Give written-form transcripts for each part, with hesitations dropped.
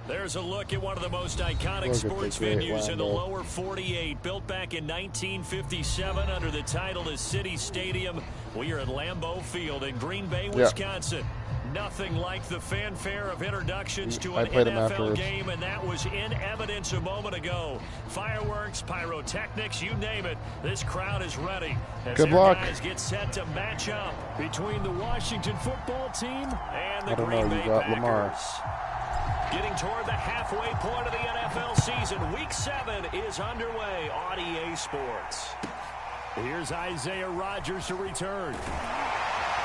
There's a look at one of the most iconic sports venues in the lower 48. Built back in 1957 under the title of City Stadium. We are at Lambeau Field in Green Bay, Wisconsin. Nothing like the fanfare of introductions to an NFL game, and that was in evidence a moment ago. Fireworks, pyrotechnics, you name it. This crowd is ready. As Good luck. Guys get set to match up between the Washington football team and the Green Bay Packers. Lamar. Getting toward the halfway point of the NFL season. Week 7 is underway on EA Sports. Here's Isaiah Rodgers to return.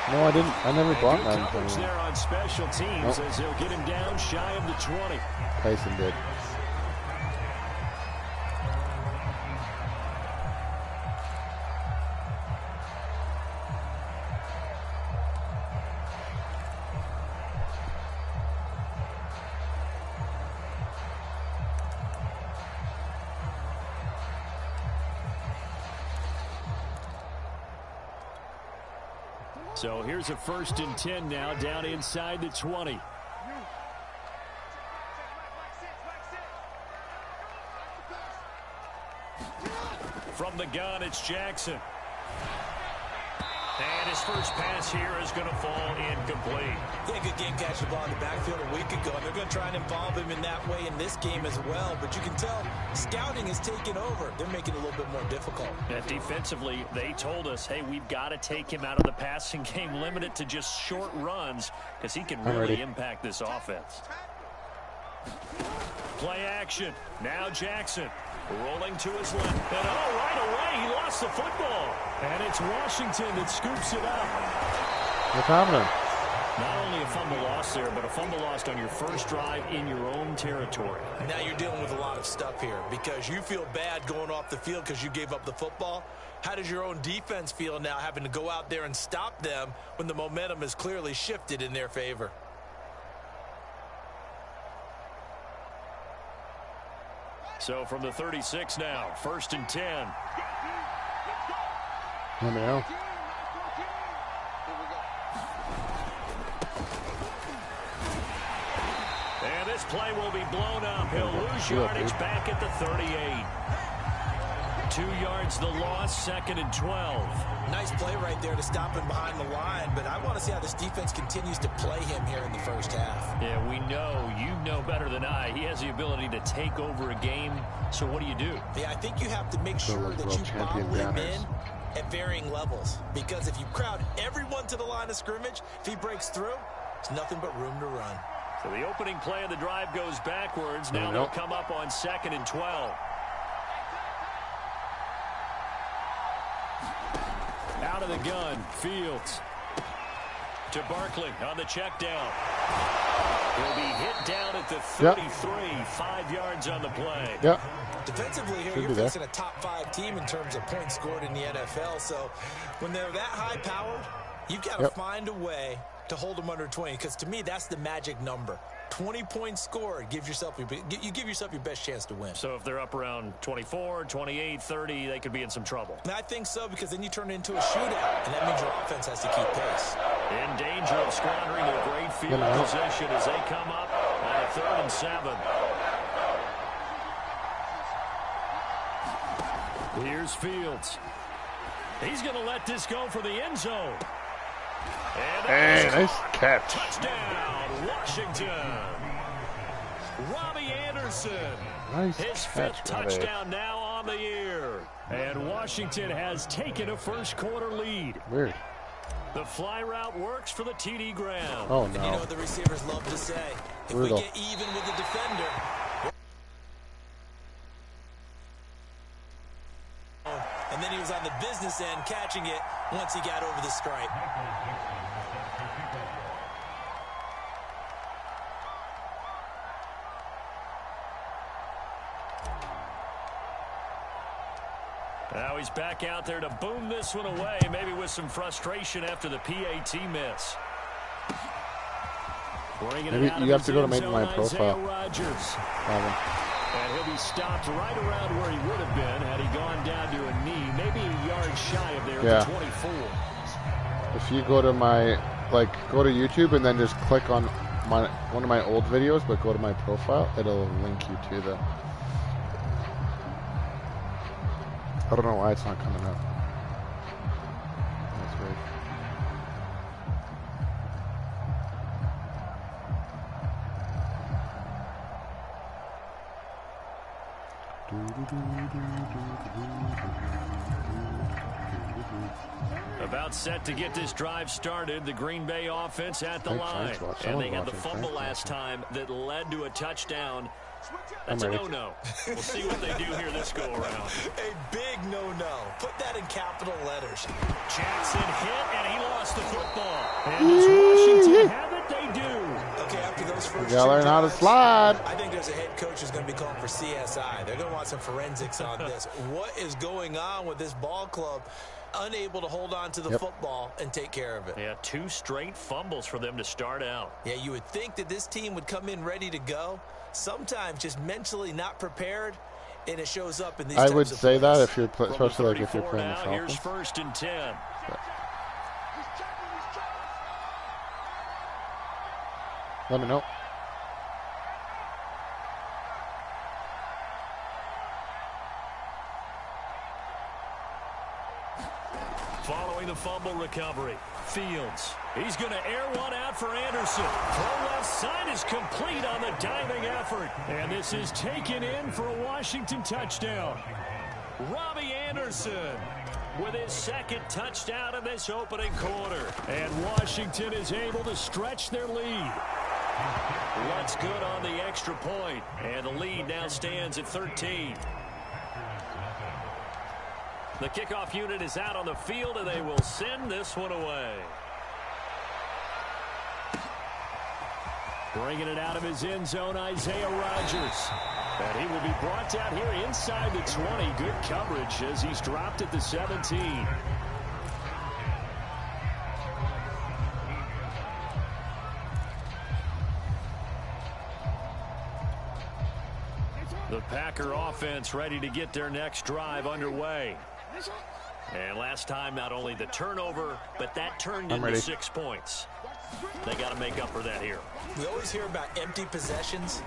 No, I didn't. I never bought that. Coverage there on special teams as they'll get him down shy of the 20. Tyson did. So here's a 1st and 10 now, down inside the 20. From the gun, it's Jackson. And his first pass here is going to fall incomplete. Yeah, good game catching the ball in the backfield a week ago, and they're going to try and involve him in that way in this game as well. But you can tell scouting is taking over. They're making it a little bit more difficult. And defensively, they told us, hey, we've got to take him out of the passing game, limit it to just short runs, because he can really impact this offense. Play action. Now Jackson. Rolling to his left. And right away, he lost the football. And it's Washington that scoops it up. What's happening? Not only a fumble loss there, but a fumble lost on your first drive in your own territory. Now you're dealing with a lot of stuff here because you feel bad going off the field because you gave up the football. How does your own defense feel now having to go out there and stop them when the momentum has clearly shifted in their favor? So from the 36 now, 1st and 10. Let me know. And this play will be blown up. He'll lose yardage back at the 38. 2 yards the loss, 2nd and 12. Nice play right there to stop him behind the line, but I want to see how this defense continues to play him here in the first half. Yeah, we know, you know better than I, he has the ability to take over a game, so what do you do? Yeah, I think you have to make sure that you bottle him in at varying levels, because if you crowd everyone to the line of scrimmage, if he breaks through, there's nothing but room to run. So the opening play of the drive goes backwards. Now they'll come up on 2nd and 12. Out of the gun, Fields to Barkley on the check down. He'll be hit down at the 33, 5 yards on the play. Defensively here, you're facing a top 5 team in terms of points scored in the NFL. So when they're that high powered, you've got to find a way to hold them under 20, because to me that's the magic number. 20 points scored gives yourself you give yourself your best chance to win. So if they're up around 24, 28, 30, they could be in some trouble. And I think so, because then you turn it into a shootout, and that means your offense has to keep pace. In danger of squandering a great field position as they come up on a 3rd and 7. Here's Fields. He's going to let this go for the end zone. Hey, nice catch. Touchdown, Washington. Robbie Anderson. Nice His 5th touchdown now on the year. And Washington has taken a first-quarter lead. Weird. The fly route works for the TD Graham. Oh, no. You know what the receivers love to say? If we get even with the defender, and then he was on the business end catching it once he got over the stripe. Now he's back out there to boom this one away, maybe with some frustration after the PAT miss. Maybe you have to go to make my profile. And he'll be stopped right around where he would have been had he gone down to a knee, maybe a yard shy of there at the 24. If you go to my, go to YouTube and then just click on one of my old videos, but go to my profile. It'll link you to the. I don't know why it's not coming up. That's weird. About set to get this drive started, the Green Bay offense at the line. And they had the fumble last time that led to a touchdown. That's a no-no. We'll see what they do here this go-around. A big no-no. Put that in capital letters. Jackson hit, and he lost the football. And does Washington have it? They do. Okay, after those first you gotta learn how to slide. I think there's a head coach who's going to be calling for CSI. They're going to want some forensics on this. What is going on with this ball club? Unable to hold on to the football and take care of it. Yeah, 2 straight fumbles for them to start out. Yeah, you would think that this team would come in ready to go. Sometimes just mentally not prepared, and it shows up in these types of plays. I would say that if you're, especially like if you're playing the Falcons. Here's 1st and 10. Let me know. Following the fumble recovery, Fields. He's going to air one out for Anderson. Throw left side is complete on the diving effort. And this is taken in for a Washington touchdown. Robbie Anderson with his 2nd touchdown in this opening quarter. And Washington is able to stretch their lead. What's good on the extra point. And the lead now stands at 13. The kickoff unit is out on the field, and they will send this one away. Bringing it out of his end zone, Isaiah Rodgers. And he will be brought down here inside the 20. Good coverage as he's dropped at the 17. The Packer offense ready to get their next drive underway. And last time, not only the turnover, but that turned into 6 points. They got to make up for that here. We always hear about empty possessions,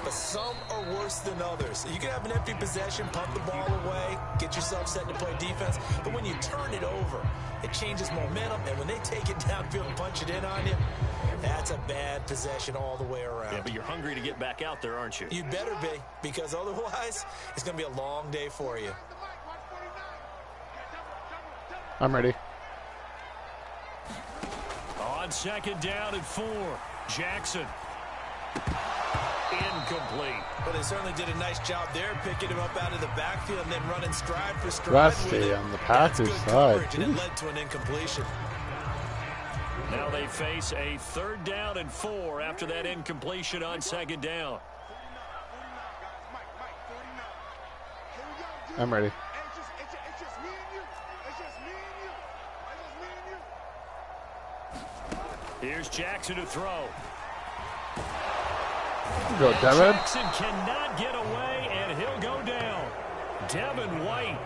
but some are worse than others. You can have an empty possession, pump the ball away, get yourself set to play defense, but when you turn it over, it changes momentum, and when they take it downfield and punch it in on you, that's a bad possession all the way around. Yeah, but you're hungry to get back out there, aren't you? You better be, because otherwise, it's going to be a long day for you. I'm ready. On 2nd down and 4, Jackson. Incomplete. Well, they certainly did a nice job there, picking him up out of the backfield and then running stride for stride. Rusty on the Packers side. And it led to an incompletion. Now they face a 3rd down and 4 after that incompletion on 2nd down. I'm ready. Here's Jackson to throw. Go, Devin. Jackson cannot get away, and he'll go down. Devin White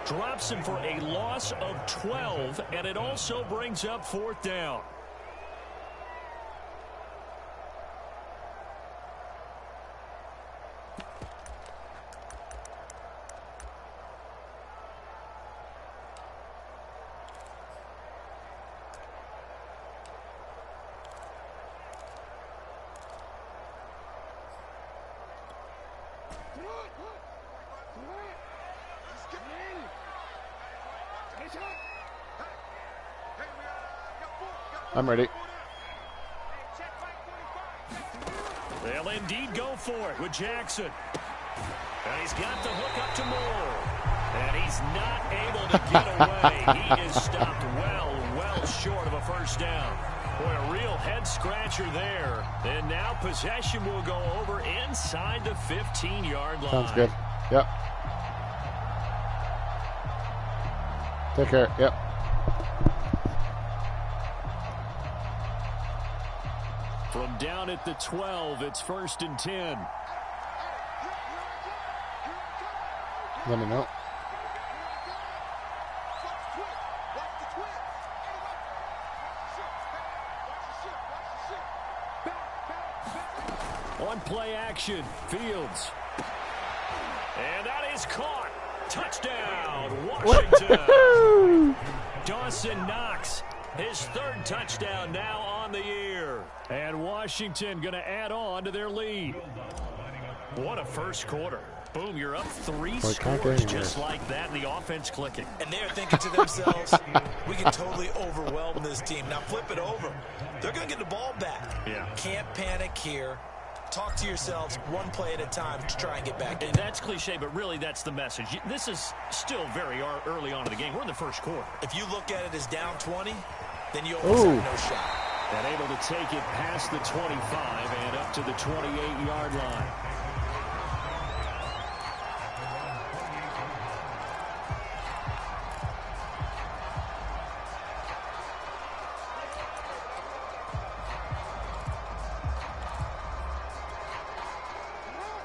drops him for a loss of 12, and it also brings up 4th down. I'm ready. They'll indeed go for it with Jackson. And he's got the hook up to Moore. And he's not able to get away. He is stopped well short of a 1st down. Boy, a real head-scratcher there. And now possession will go over inside the 15-yard line. Sounds good. Yep. Take care. Yep. From down at the 12, it's 1st and 10. Let me know. One-play action. Fields. And that is caught. Touchdown, Washington. Dawson Knox, his third touchdown now on the year. And Washington going to add on to their lead. What a first quarter. Boom, you're up 3 scores just like that, and the offense clicking. And they're thinking to themselves, we can totally overwhelm this team. Now flip it over. They're going to get the ball back. Yeah. Can't panic here. Talk to yourselves one play at a time to try and get back in. And that's cliche, but really that's the message. This is still very early on in the game. We're in the first quarter. If you look at it as down 20, then you almost have no shot. And able to take it past the 25 and up to the 28-yard line.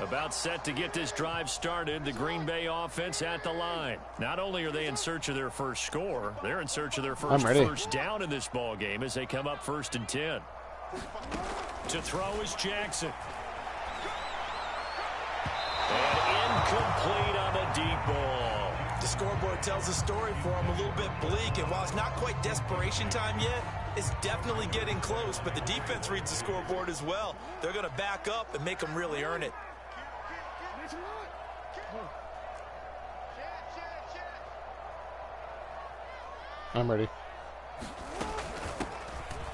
About set to get this drive started. The Green Bay offense at the line. Not only are they in search of their first score, they're in search of their first down in this ball game as they come up 1st and 10. To throw is Jackson. And incomplete on the deep ball. The scoreboard tells the story for him a little bit bleak, and while it's not quite desperation time yet, it's definitely getting close, but the defense reads the scoreboard as well. They're going to back up and make them really earn it. I'm ready.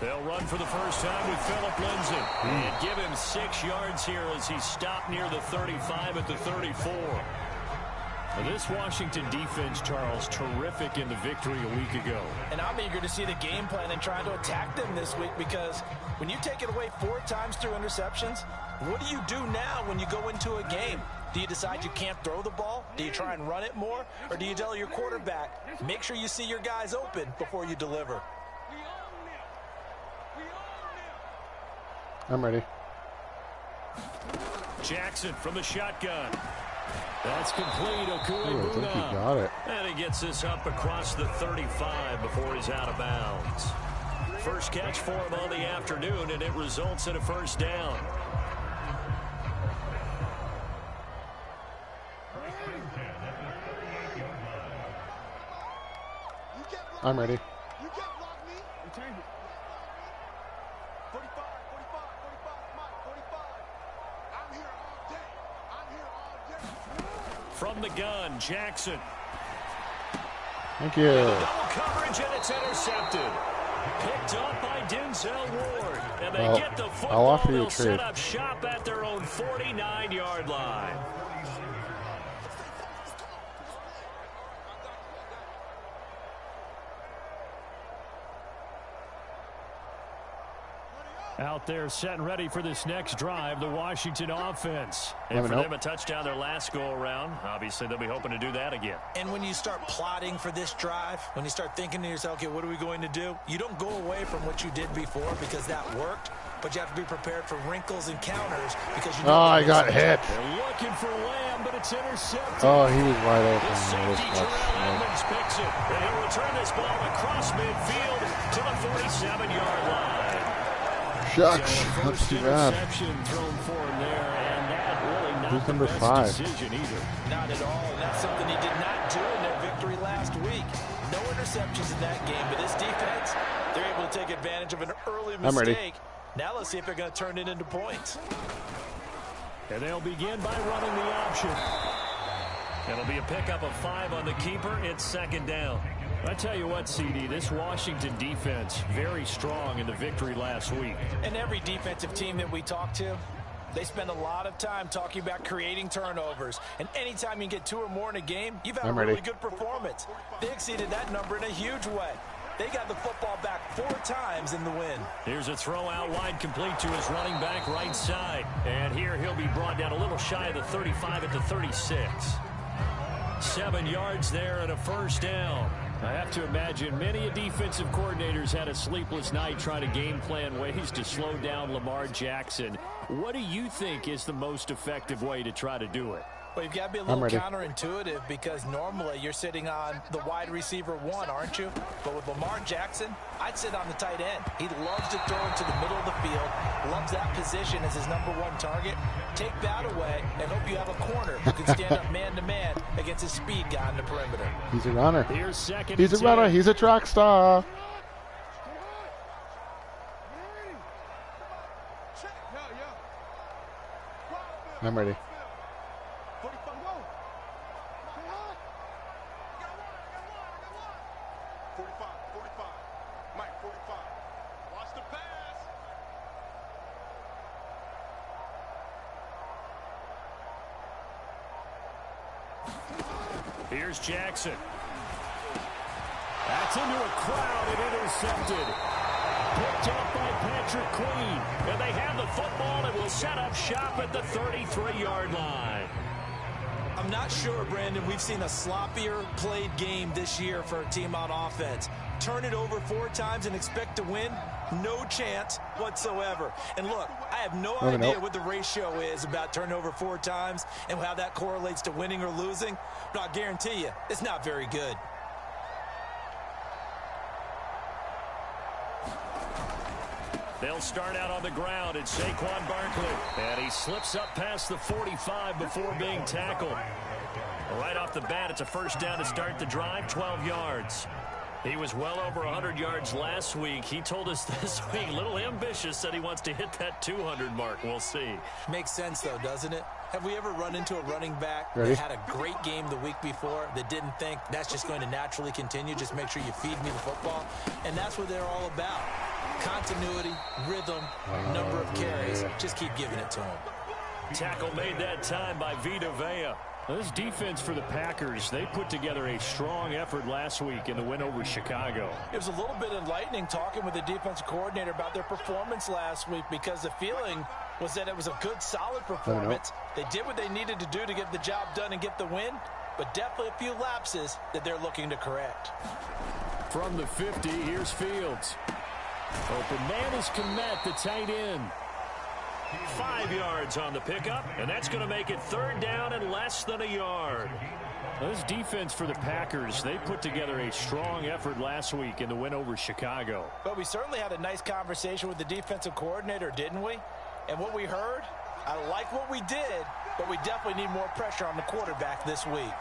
They'll run for the first time with Phillip Lindsay. And give him 6 yards here as he stopped near the 35 at the 34. Now this Washington defense, Charles, terrific in the victory a week ago. And I'm eager to see the game plan and trying to attack them this week, because when you take it away 4 times through interceptions, what do you do now when you go into a game? Do you decide you can't throw the ball? Do you try and run it more? Or do you tell your quarterback, make sure you see your guys open before you deliver? I'm ready. Jackson from the shotgun. That's complete. I think he got it. And he gets this up across the 35 before he's out of bounds. First catch for him on the afternoon, and it results in a first down. I'm ready. From the gun, Jackson. Thank you. Double coverage, and it's intercepted. Picked up by Denzel Ward. And they get the football. They'll set up shop at their own 49-yard line. Out there set and ready for this next drive, the Washington offense. And for them, a touchdown their last go-around. Obviously, they'll be hoping to do that again. And when you start plotting for this drive, when you start thinking to yourself, okay, what are we going to do? You don't go away from what you did before because that worked, but you have to be prepared for wrinkles and counters because you know. Oh, I got hit. They're looking for Lamb, but it's intercepted. Oh, he was wide open. The safety, Terrell Edmonds picks it. And he'll return this ball across midfield to the 47-yard line. Shucks, that's too bad. Thrown for him there, and that really not Who's the number best 5? Decision either. Not at all, and that's something he did not do in their victory last week. No interceptions in that game, but this defense, they're able to take advantage of an early mistake. I'm ready. Now let's see if they're going to turn it into points. And they'll begin by running the option. It'll be a pickup of 5 on the keeper. It's second down. I tell you what, CD, this Washington defense, very strong in the victory last week. And every defensive team that we talk to, they spend a lot of time talking about creating turnovers. And anytime you get 2 or more in a game, you've had a really good performance. They exceeded that number in a huge way. They got the football back 4 times in the win. Here's a throw out wide, complete to his running back right side. And here he'll be brought down a little shy of the 35 at the 36. 7 yards there and a first down. I have to imagine many defensive coordinators had a sleepless night trying to game plan ways to slow down Lamar Jackson. What do you think is the most effective way to try to do it? Well, you've got to be a little counterintuitive because normally you're sitting on the wide receiver 1, aren't you? But with Lamar Jackson, I'd sit on the tight end. He loves to throw into the middle of the field, loves that position as his #1 target. Take that away and hope you have a corner who can stand up man-to-man against his speed guy on the perimeter. He's a runner. He's a runner. He's a track star. I'm ready. Here's Jackson. That's into a crowd and intercepted. Picked up by Patrick Queen. And they have the football and will set up shop at the 33-yard line. I'm not sure, Brandon, we've seen a sloppier played game this year for a team on offense. Turn it over 4 times and expect to win? No chance whatsoever. And look, I have no idea what the ratio is about turnover 4 times and how that correlates to winning or losing, but I'll guarantee you, it's not very good. They'll start out on the ground. It's Saquon Barkley. And he slips up past the 45 before being tackled. Right off the bat, it's a first down to start the drive, 12 yards. He was well over 100 yards last week. He told us this week, a little ambitious, said he wants to hit that 200 mark. We'll see. Makes sense, though, doesn't it? Have we ever run into a running back that had a great game the week before that didn't think that's just going to naturally continue? Just make sure you feed me the football. And that's what they're all about. Continuity, rhythm, number of carries. Just keep giving it to him. Tackle made that time by Vita Vea. This defense for the Packers, they put together a strong effort last week in the win over Chicago. It was a little bit enlightening talking with the defensive coordinator about their performance last week because the feeling was that it was a good, solid performance. They did what they needed to do to get the job done and get the win, but definitely a few lapses that they're looking to correct. From the 50, here's Fields. Open man is Kmet, the tight end. 5 yards on the pickup, and that's going to make it 3rd down and less than a yard. This defense for the Packers, they put together a strong effort last week in the win over Chicago. But we certainly had a nice conversation with the defensive coordinator, didn't we? And what we heard, I like what we did, but we definitely need more pressure on the quarterback this week.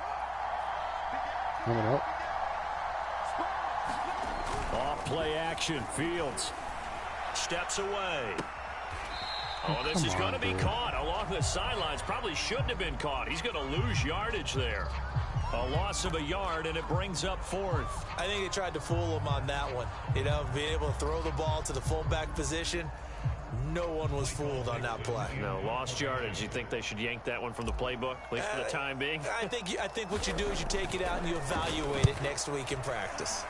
Off play action, Fields steps away. Oh, this is going to be caught along the sidelines. Probably shouldn't have been caught. He's going to lose yardage there. A loss of a yard, and it brings up 4th. I think they tried to fool him on that one. You know, being able to throw the ball to the fullback position. No one was fooled on that play. No, lost yardage. You think they should yank that one from the playbook, at least for the time being? I think what you do is you take it out and you evaluate it next week in practice.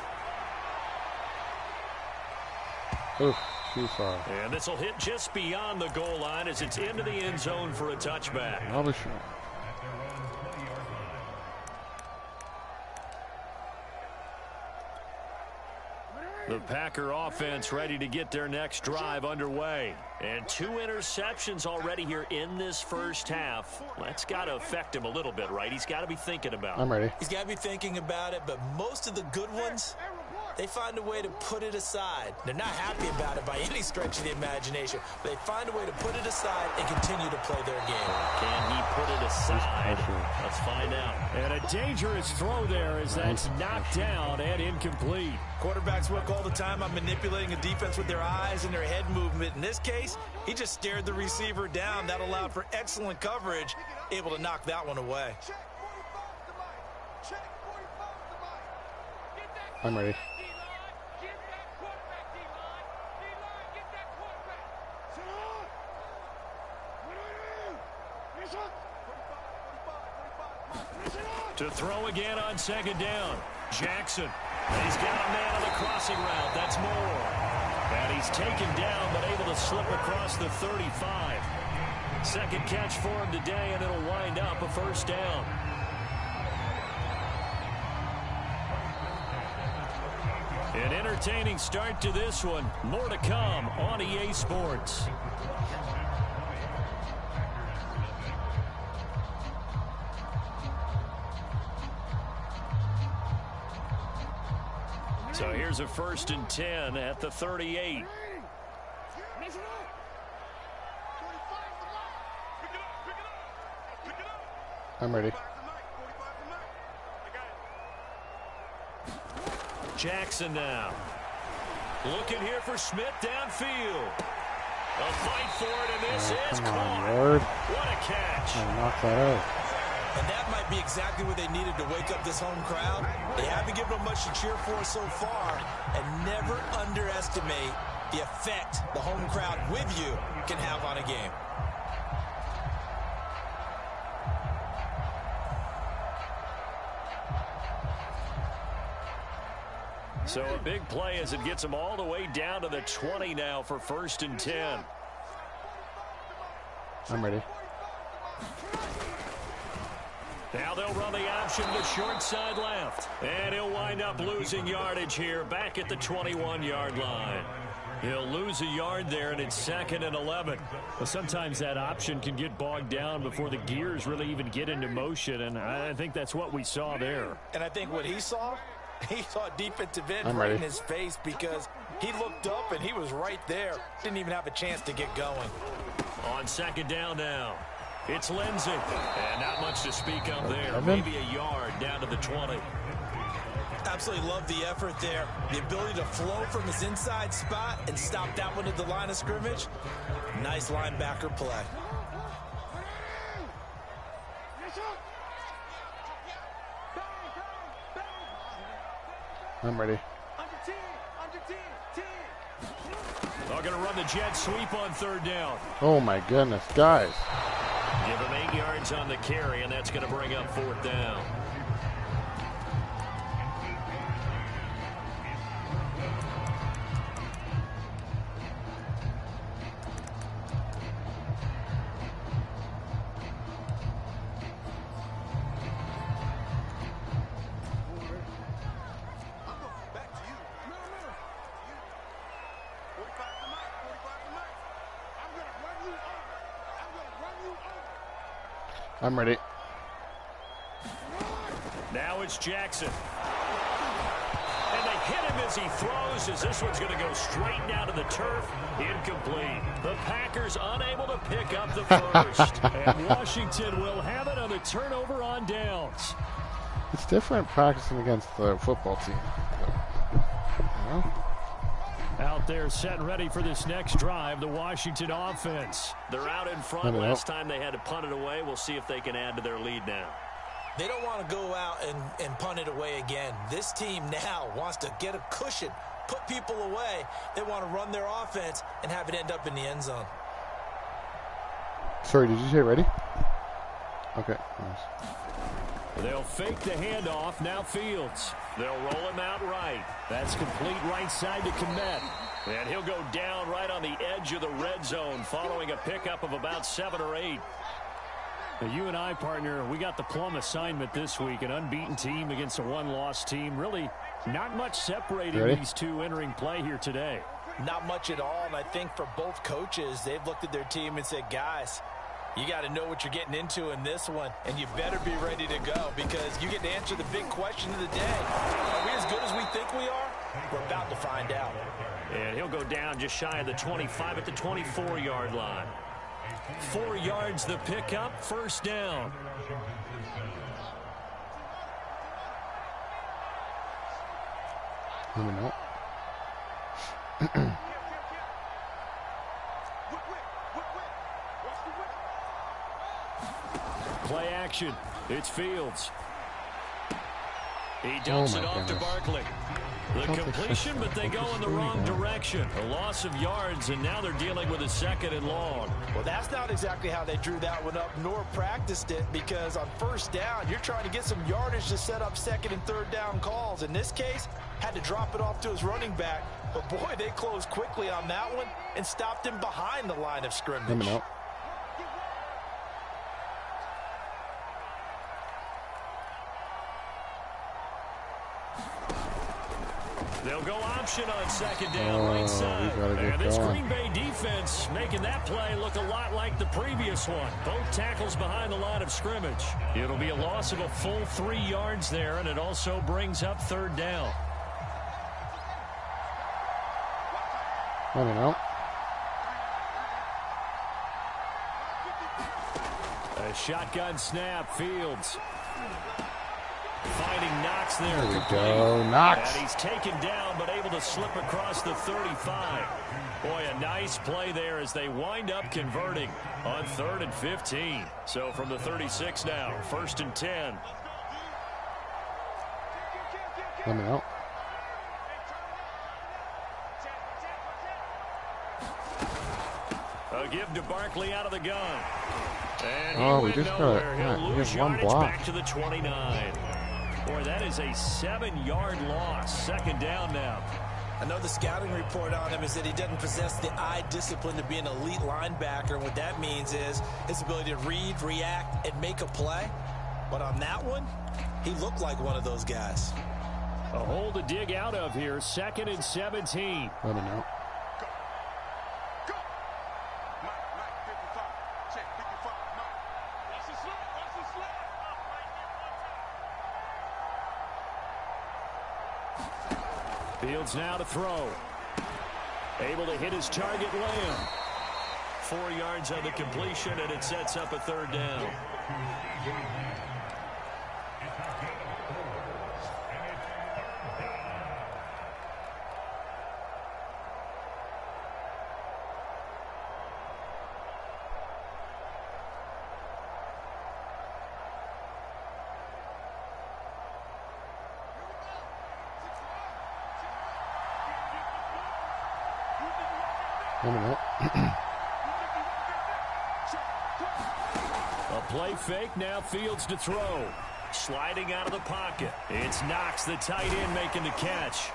Oof. Too far. And this will hit just beyond the goal line as it's into the end zone for a touchback. The Packer offense ready to get their next drive underway. And 2 interceptions already here in this first half. That's got to affect him a little bit, right? He's got to be thinking about it. I'm ready. He's got to be thinking about it, but most of the good ones, they find a way to put it aside. They're not happy about it by any stretch of the imagination, but they find a way to put it aside and continue to play their game. Can he put it aside? Let's find out. And a dangerous throw there as that's knocked down and incomplete. Quarterbacks work all the time on manipulating a defense with their eyes and their head movement. In this case, he just stared the receiver down. That allowed for excellent coverage, able to knock that one away. I'm ready. To throw again on 2nd down. Jackson. He's got a man on the crossing route. That's Moore. And he's taken down but able to slip across the 35. 2nd catch for him today, and it'll wind up a 1st down. An entertaining start to this one. More to come on EA Sports. So here's a 1st and 10 at the 38. I'm ready. Jackson now. Looking here for Smith downfield. A fight for it, and this is caught. Lord. What a catch. Knock that out. And that might be exactly what they needed to wake up this home crowd. They haven't given them much to cheer for so far. And never underestimate the effect the home crowd with you can have on a game. So a big play as it gets them all the way down to the 20 now for 1st and 10. I'm ready. Now they'll run the option to short side left. And he'll wind up losing yardage here back at the 21-yard line. He'll lose a yard there, and it's 2nd and 11. Well, sometimes that option can get bogged down before the gears really even get into motion, and I think that's what we saw there. And I think what he saw defensive end right in his face, because he looked up and he was right there. Didn't even have a chance to get going. On 2nd down now, it's Lindsey. And not much to speak of there. Maybe a yard down to the 20. Absolutely love the effort there. The ability to flow from his inside spot and stop that one at the line of scrimmage. Nice linebacker play. I'm ready. They're going to run the jet sweep on 3rd down. Oh, my goodness. Guys. Give him 8 yards on the carry, and that's going to bring up 4th down. I'm ready. Now it's Jackson. And they hit him as he throws, as this one's going to go straight down to the turf. Incomplete. The Packers unable to pick up the first. And Washington will have it on the turnover on downs. It's different practicing against the football team. You know? Out there set and ready for this next drive, the Washington offense. They're out in front. Last time they had to punt it away. We'll see if they can add to their lead now. They don't want to go out and punt it away again. This team now wants to get a cushion, put people away. They want to run their offense and have it end up in the end zone. Sorry, did you say ready? Okay, nice. They'll fake the handoff. Now Fields. They'll roll him out right. That's complete right side to Kmet. And he'll go down right on the edge of the red zone following a pickup of about 7 or 8. Now, you and I, partner, we got the plum assignment this week. An unbeaten team against a one-loss team. Really not much separating these two entering play here today. Not much at all. And I think for both coaches, they've looked at their team and said, guys, you got to know what you're getting into in this one, and you better be ready to go because you get to answer the big question of the day. Are we as good as we think we are? We're about to find out. And he'll go down just shy of the 25 at the 24-yard line. 4 yards the pickup, 1st down. Play action. It's Fields. He dumps it off to Barkley. The completion, but they go in the wrong direction. A loss of yards, and now they're dealing with a 2nd and long. Well, that's not exactly how they drew that one up, nor practiced it, because on 1st down, you're trying to get some yardage to set up 2nd and 3rd down calls. In this case, had to drop it off to his running back. But, boy, they closed quickly on that one and stopped him behind the line of scrimmage. They'll go option on 2nd down, right side. And this Green Bay defense making that play look a lot like the previous one. Both tackles behind the line of scrimmage. It'll be a loss of a full 3 yards there, and it also brings up 3rd down. I don't know. A shotgun snap, Fields. Finding Knox there. There we go, Knox. And he's taken down, but able to slip across the 35. Boy, a nice play there as they wind up converting on 3rd and 15. So from the 36 now, 1st and 10. Let me know. A give to Barkley out of the gun. And oh, we just got one block. Back to the 29. Boy, that is a 7-yard loss. 2nd down now. I know the scouting report on him is that he doesn't possess the eye discipline to be an elite linebacker. And what that means is his ability to read, react, and make a play. But on that one, he looked like one of those guys. A hole to dig out of here. 2nd and 17. Let me know. Fields now to throw. Able to hit his target, Lamb. 4 yards on the completion, and it sets up a 3rd down. A play fake, now Fields to throw. Sliding out of the pocket. It's Knox, the tight end, making the catch.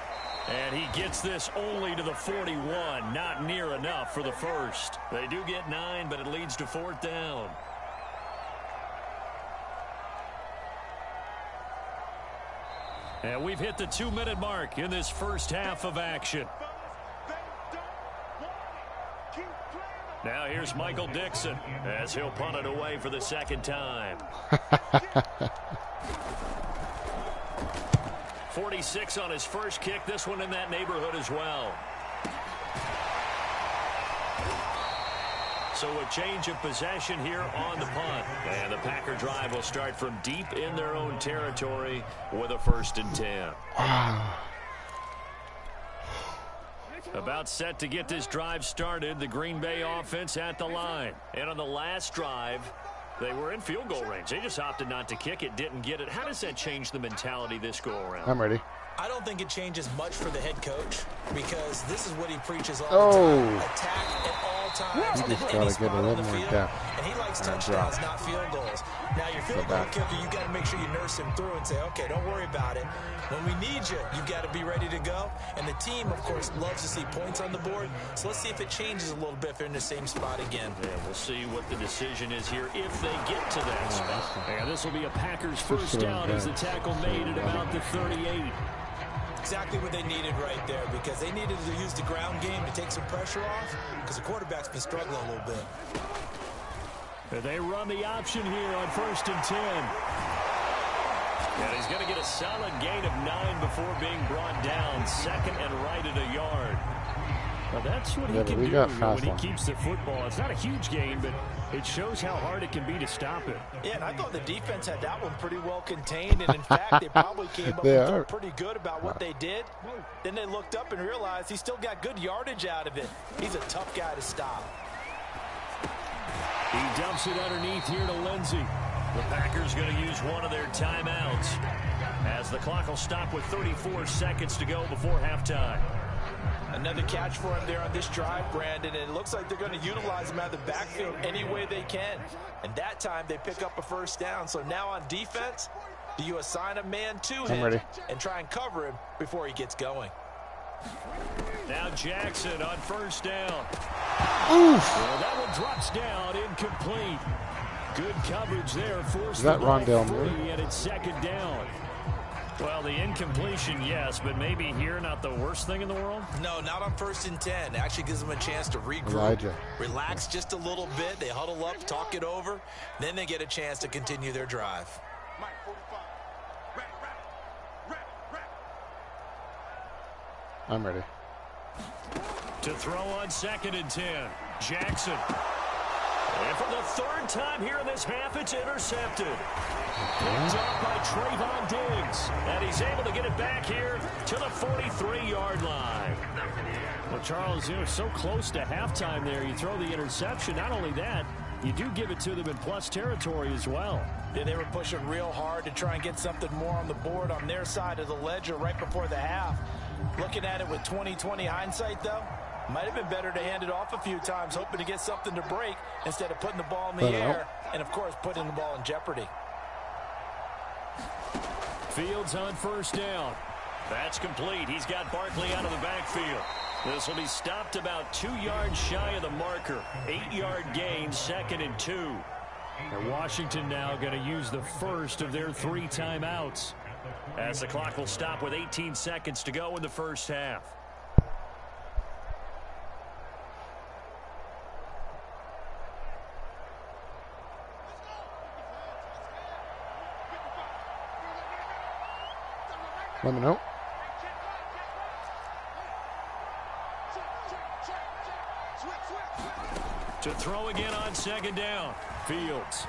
And he gets this only to the 41. Not near enough for the first. They do get 9, but it leads to 4th down. And we've hit the 2-minute mark in this first half of action. Now here's Michael Dixon as he'll punt it away for the 2nd time. 46 on his first kick. This one in that neighborhood as well. So a change of possession here on the punt. And the Packer drive will start from deep in their own territory with a 1st and 10. Wow. About set to get this drive started, the Green Bay offense at the line. And on the last drive, they were in field goal range. They just opted not to kick it, didn't get it. How does that change the mentality this go around? I'm ready. I don't think it changes much for the head coach because this is what he preaches all the time. Attack at all times. You just got to get a little more depth. And he likes touchdowns, not field goals. Now, your field goal kicker, you've got to make sure you nurse him through and say, okay, don't worry about it. When we need you, you've got to be ready to go. And the team, of course, loves to see points on the board. So let's see if it changes a little bit if they're in the same spot again. Yeah, we'll see what the decision is here if they get to that spot. And this will be a Packers first down as the tackle made at about the 38. Exactly what they needed right there because they needed to use the ground game to take some pressure off because the quarterback's been struggling a little bit. They run the option here on 1st and 10. And he's going to get a solid gain of 9 before being brought down. 2nd and right at a yard. Well, that's what he can do when he keeps the football. It's not a huge gain, but it shows how hard it can be to stop it. Yeah, and I thought the defense had that one pretty well contained. And, in fact, they probably came up and felt pretty good about what they did. Then they looked up and realized he still got good yardage out of it. He's a tough guy to stop. He dumps it underneath here to Lindsey. The Packers going to use one of their timeouts as the clock will stop with 34 seconds to go before halftime. Another catch for him there on this drive, Brandon, and it looks like they're going to utilize him out of the backfield any way they can. And that time they pick up a 1st down. So now on defense, do you assign a man to him and try and cover him before he gets going? Now Jackson on 1st down. Well, that one drops down, incomplete. Good coverage there. Is that Rondell Moore? And it's 2nd down. Well, the incompletion, yes, but maybe here not the worst thing in the world? No, not on 1st and 10. It actually gives them a chance to regroup, relax just a little bit. They huddle up, talk it over. Then they get a chance to continue their drive. I'm ready. To throw on 2nd and 10. Jackson. And for the 3rd time here in this half, it's intercepted. Picked up by Trayvon Diggs. And he's able to get it back here to the 43-yard line. Well, Charles, you know, so close to halftime there. You throw the interception. Not only that, you do give it to them in plus territory as well. Yeah, they were pushing real hard to try and get something more on the board on their side of the ledger right before the half. Looking at it with 20/20 hindsight, though, might have been better to hand it off a few times, hoping to get something to break instead of putting the ball in the air and, of course, putting the ball in jeopardy. Fields on 1st down. That's complete. He's got Barkley out of the backfield. This will be stopped about 2 yards shy of the marker. 8-yard gain, 2nd and 2. And Washington now going to use the first of their 3 timeouts. As the clock will stop with 18 seconds to go in the first half. Let me know. To throw again on 2nd down. Fields.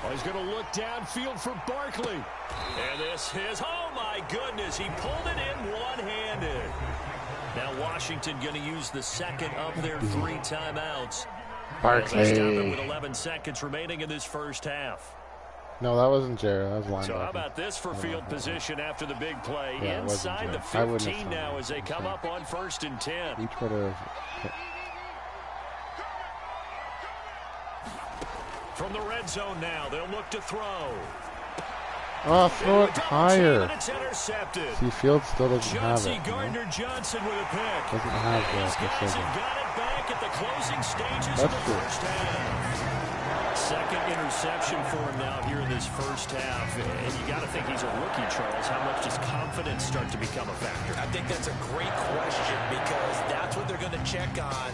Oh, he's going to look downfield for Barkley. And this is, oh my goodness, he pulled it in one-handed. Now Washington going to use the 2nd of their 3 timeouts. Barkley. Stop it with 11 seconds remaining in this first half. No, that wasn't Jared. That was linebacker. So how about this for field position after the big play? Yeah, inside the 15 now as they come up on 1st and 10. Each would have. From the red zone now, they'll look to throw. Oh, throw it higher. It's intercepted. See, Fields still doesn't have it. Gardner-Johnson with a pick. Doesn't have These guys the have got it back at the closing stages of the first half. 2nd interception for him now here in this first half. And you got to think he's a rookie, Charles. How much does confidence start to become a factor? I think that's a great question because that's what they're going to check on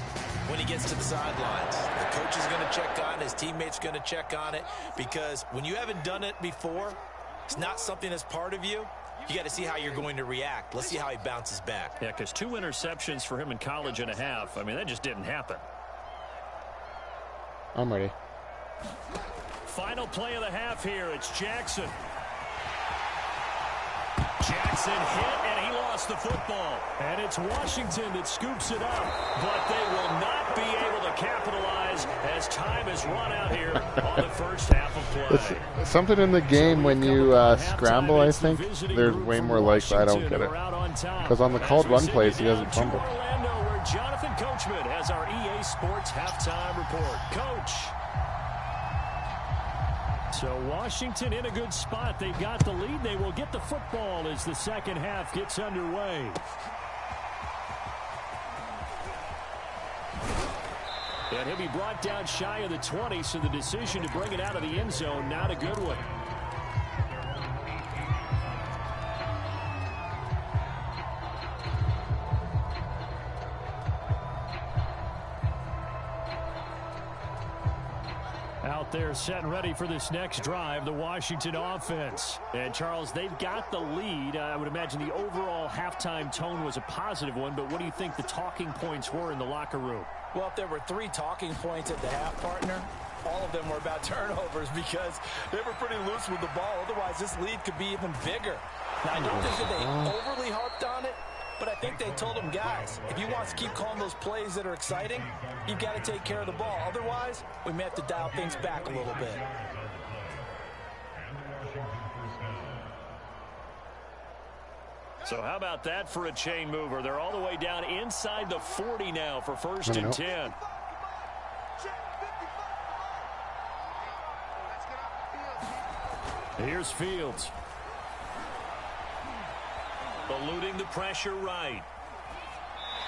when he gets to the sidelines. The coach is going to check on it. His teammates going to check on it because when you haven't done it before, it's not something that's part of you. You got to see how you're going to react. Let's see how he bounces back. Yeah, because 2 interceptions for him in college and a half. I mean, that just didn't happen. I'm ready. Final play of the half here. It's Jackson. Jackson hit, and he lost the football. And it's Washington that scoops it up. But they will not be able to capitalize as time has run out here on the first half of play. It's something in the game when you scramble, I think, there's way more likely. I don't get it. Because on the called run plays, he doesn't fumble. Orlando, where Jonathan Coachman has our EA Sports halftime report. Coach. So Washington in a good spot. They've got the lead. They will get the football as the second half gets underway. And he'll be brought down shy of the 20, so the decision to bring it out of the end zone, not a good one. Out there set and ready for this next drive, the Washington offense. And, Charles, they've got the lead. I would imagine the overall halftime tone was a positive one, but what do you think the talking points were in the locker room? Well, if there were 3 talking points at the half, partner, all of them were about turnovers because they were pretty loose with the ball. Otherwise, this lead could be even bigger. Now, I don't think that they overly harped on it, but I think they told them, guys, if you want us to keep calling those plays that are exciting, you've got to take care of the ball. Otherwise, we may have to dial things back a little bit. So how about that for a chain mover? They're all the way down inside the 40 now for 1st and 10. Here's Fields. Eluding the pressure right.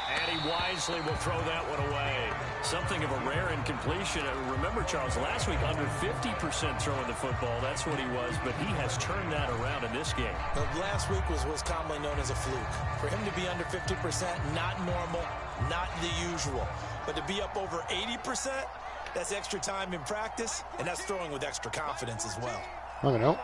And he wisely will throw that one away. Something of a rare incompletion. Remember, Charles, last week under 50% throwing the football. That's what he was, but he has turned that around in this game. Last week was what's commonly known as a fluke. For him to be under 50%, not normal, not the usual. But to be up over 80%, that's extra time in practice, and that's throwing with extra confidence as well. I don't know.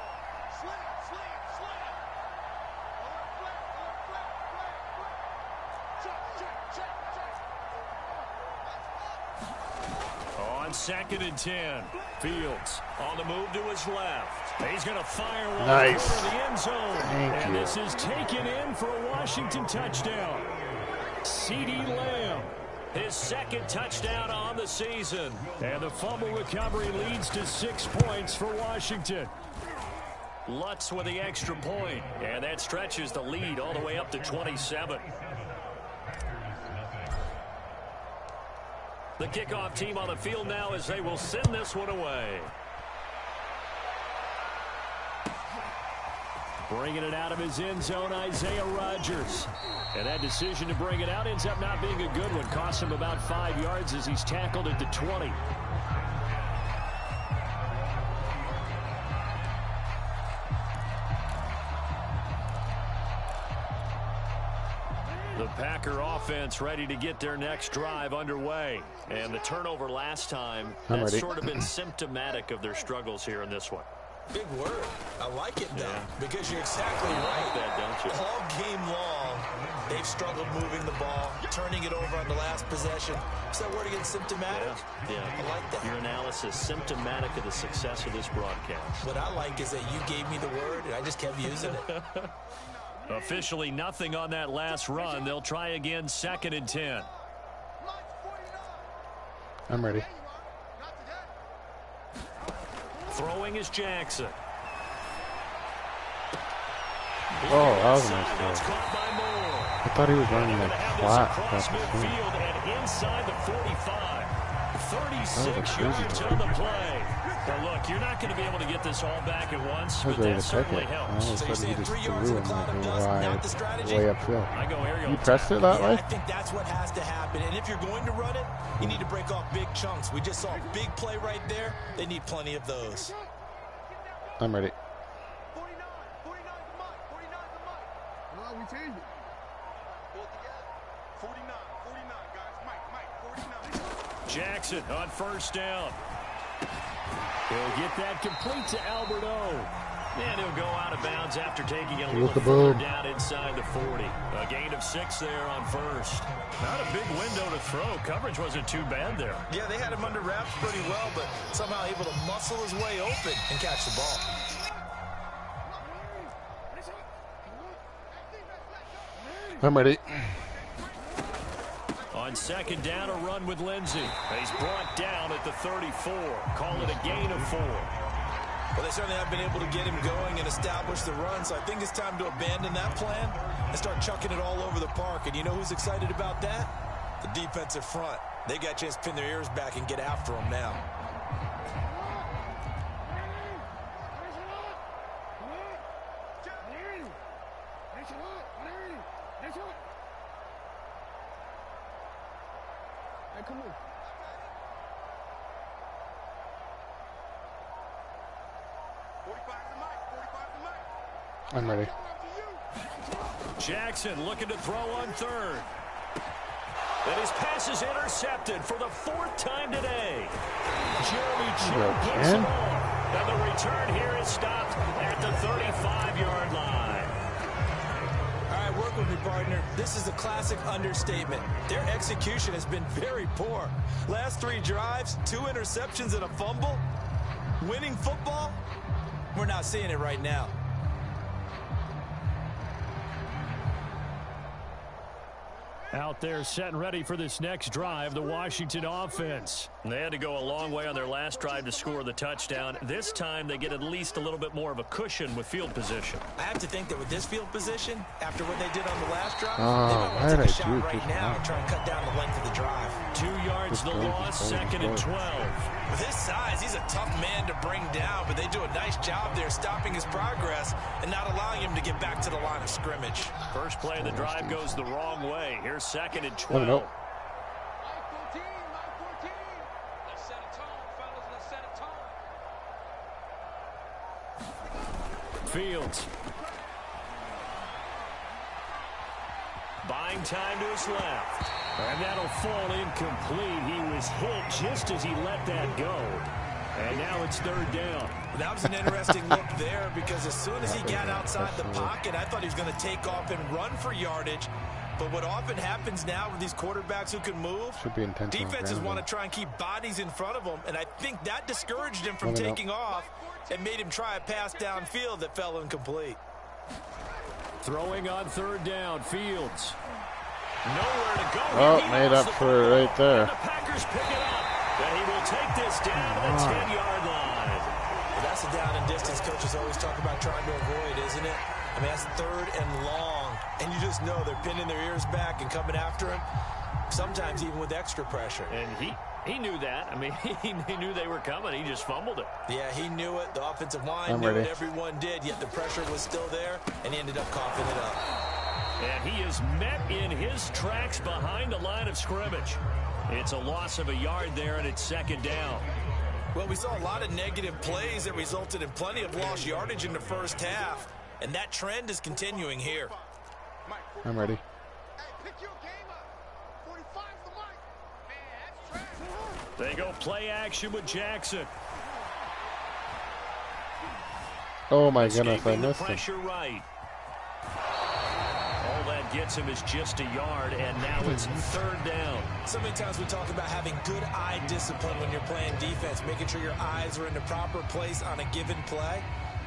2nd and 10. Fields on the move to his left. He's going to fire one nice. over the end zone. Thank and you. This is taken in for a Washington touchdown. CeeDee Lamb, his 2nd touchdown on the season. And the fumble recovery leads to 6 points for Washington. Lutz with the extra point, and that stretches the lead all the way up to 27. The kickoff team on the field now as they will send this one away. Bringing it out of his end zone, Isaiah Rodgers. And that decision to bring it out ends up not being a good one. Costs him about 5 yards as he's tackled at the 20. The Packer offense ready to get their next drive underway. And the turnover last time has sort of been symptomatic of their struggles here in this one. Big word. I like it, though, Yeah. because you're exactly right. Like that, don't you? All game long, they've struggled moving the ball, turning it over on the last possession. Is that word again, symptomatic? Yeah. I like that. Your analysis, symptomatic of the success of this broadcast. What I like is that you gave me the word, and I just kept using it. Officially nothing on that last run. They'll try again, 2nd and 10. I'm ready. Throwing is Jackson. Oh, that was a nice That's throw. caught by Moore. I thought he was running They're like gonna have this flat. across That's the thing. midfield and inside the 45. 36 crazy yards throw. on the play. But look, you're not going to be able to get this all back at once, I was but ready that to take certainly it. All helps. of a So you're sudden he saying just 3 threw yards in him a cloud of like dust, not the strategy? way upfield. I go aerial. You pressed it that Yeah, way? I think that's what has to happen. And if you're going to run it, you need to break off big chunks. We just saw a big play right there. They need plenty of those. I'm ready. 49 the mic. 49 the mic. No, we changed it. Pull it together. 49 guys. Mike, 49. Jackson on 1st down. He'll get that complete to Albert O. And he'll go out of bounds after taking it a little further down inside the 40. A gain of 6 there on 1st. Not a big window to throw. Coverage wasn't too bad there. Yeah, they had him under wraps pretty well, but somehow able to muscle his way open and catch the ball. I'm ready. On 2nd down, a run with Lindsey. He's brought down at the 34. Call it a gain of 4. Well, they certainly have been able to get him going and establish the run, so I think it's time to abandon that plan and start chucking it all over the park. And you know who's excited about that? The defensive front. They got a chance to pin their ears back and get after him now. Hey, come on. I'm ready. Jackson looking to throw on 3rd. And his pass is intercepted for the 4th time today. Jeremy Chinn puts it on. And the return here is stopped at the 35-yard line. All right, work with me, partner. This is a classic understatement. Their execution has been very poor. Last 3 drives, 2 interceptions and a fumble. Winning football? We're not seeing it right now. Out there set and ready for this next drive, the Washington offense. They had to go a long way on their last drive to score the touchdown. This time they get at least a little bit more of a cushion with field position. I have to think that with this field position, after what they did on the last drive, Oh, they might want to take a shot why did I right do now that? and try and cut down the length of the drive. 2 yards the loss, 2nd and 12. With his size, he's a tough man to bring down, but they do a nice job there stopping his progress and not allowing him to get back to the line of scrimmage. First play of the drive goes the wrong way. Here's 2nd and 12. No. Let's set a tone, fellas. Let's set a tone. Fields. Buying time to his left. And that'll fall incomplete. He was hit just as he let that go. And now it's 3rd down. That was an interesting look there because as soon as he got outside the pocket, I thought he was going to take off and run for yardage. But what often happens now with these quarterbacks who can move, defenses want to try and keep bodies in front of them, and I think that discouraged him from taking off and made him try a pass downfield that fell incomplete. Throwing on third down, Fields. Nowhere to go. Oh, made up for it right there. And the Packers pick it up, and he will take this down to the 10-yard line. Well, that's the down and distance coaches always talk about trying to avoid, isn't it? I mean, that's third and long, and you just know they're pinning their ears back and coming after him, sometimes even with extra pressure. And he knew that. I mean, he knew they were coming. He just fumbled it. Yeah, he knew it. The offensive line knew it. Everyone did, yet the pressure was still there, and he ended up coughing it up. And he is met in his tracks behind the line of scrimmage. It's a loss of a yard there, and it's second down. Well, we saw a lot of negative plays that resulted in plenty of lost yardage in the first half, and that trend is continuing here. I'm ready. They go play action with Jackson. Oh, my goodness, I missed him. Right. All that gets him is just a yard, and now it's third down. So many times we talk about having good eye discipline when you're playing defense, making sure your eyes are in the proper place on a given play.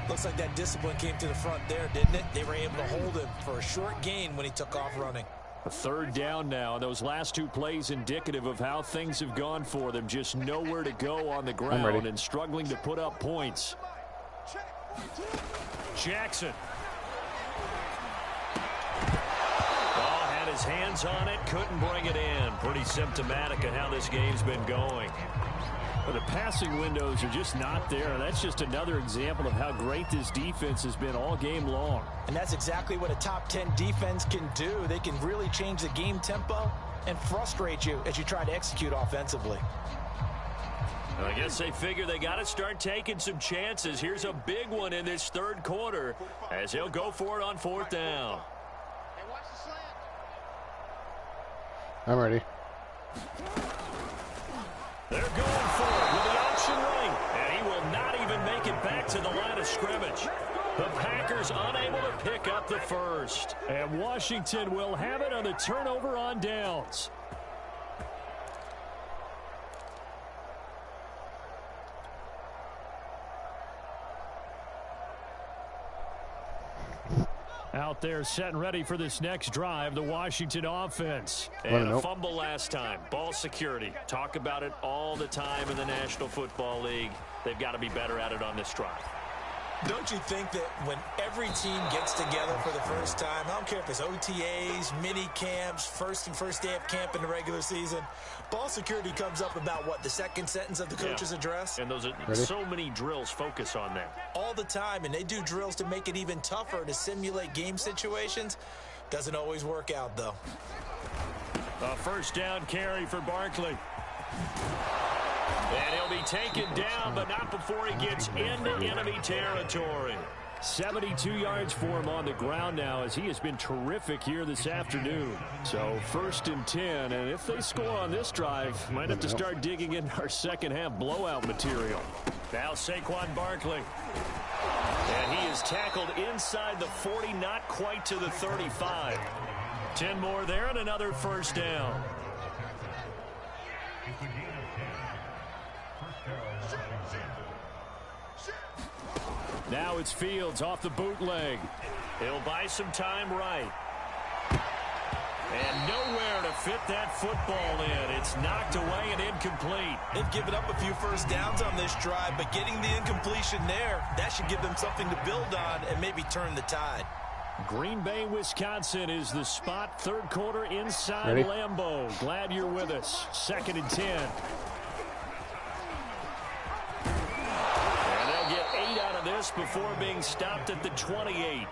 Looks like that discipline came to the front there, didn't it? They were able to hold him for a short gain when he took off running. A third down now. Those last two plays indicative of how things have gone for them. Just nowhere to go on the ground and struggling to put up points. Jackson. Had his hands on it, couldn't bring it in. Pretty symptomatic of how this game's been going. But the passing windows are just not there. That's just another example of how great this defense has been all game long. And that's exactly what a top 10 defense can do. They can really change the game tempo and frustrate you as you try to execute offensively. I guess they figure they got to start taking some chances. Here's a big one in this third quarter as he'll go for it on fourth down. I'm ready. They're going for it with the option right, and he will not even make it back to the line of scrimmage. The Packers unable to pick up the first. And Washington will have it on the turnover on downs. Out there set and ready for this next drive, the Washington offense. And a fumble last time. Ball security. Talk about it all the time in the National Football League. They've got to be better at it on this drive. Don't you think that when every team gets together for the first time, I don't care if it's OTAs, mini camps, first day of camp in the regular season, ball security comes up about what, the second sentence of the coach's address? And those are so many drills focus on that. All the time, and they do drills to make it even tougher to simulate game situations. Doesn't always work out, though. A first down carry for Barkley. And he'll be taken down, but not before he gets into enemy territory. 72 yards for him on the ground now, as he has been terrific here this afternoon. So first and 10, and if they score on this drive, might have to start digging in our second half blowout material. Now Saquon Barkley. And he is tackled inside the 40, not quite to the 35. 10 more there and another first down. Now it's Fields off the bootleg. He'll buy some time right. And nowhere to fit that football in. It's knocked away and incomplete. They've given up a few first downs on this drive, but getting the incompletion there, that should give them something to build on and maybe turn the tide. Green Bay, Wisconsin is the spot. Third quarter inside Lambeau. Glad you're with us. 2nd and 10. And they'll get 8 out of this before being stopped at the 28.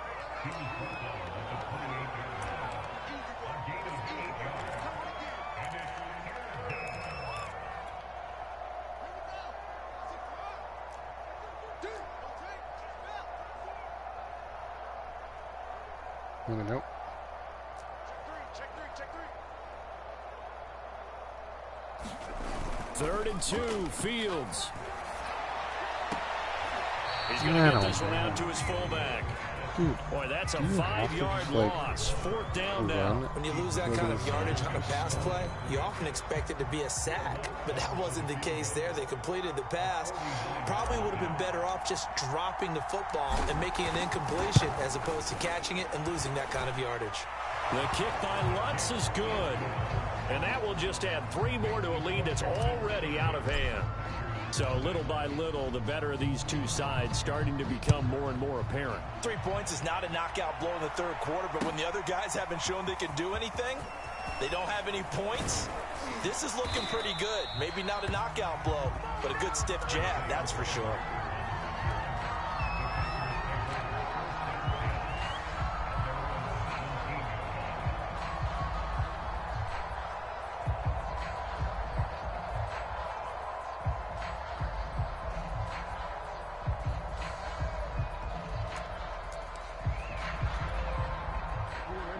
Nope. Third and 2, Fields. He's going to get this one out to his fullback. Dude, boy, that's a 5-yard loss. 4th down now. When you lose that kind of yardage on a pass play, you often expect it to be a sack, but that wasn't the case there. They completed the pass. Probably would have been better off just dropping the football and making an incompletion as opposed to catching it and losing that kind of yardage. The kick by Lutz is good, and that will just add 3 more to a lead that's already out of hand. So little by little, the better of these two sides starting to become more and more apparent. 3 points is not a knockout blow in the 3rd quarter, but when the other guys haven't shown they can do anything, they don't have any points, this is looking pretty good. Maybe not a knockout blow, but a good stiff jab, that's for sure.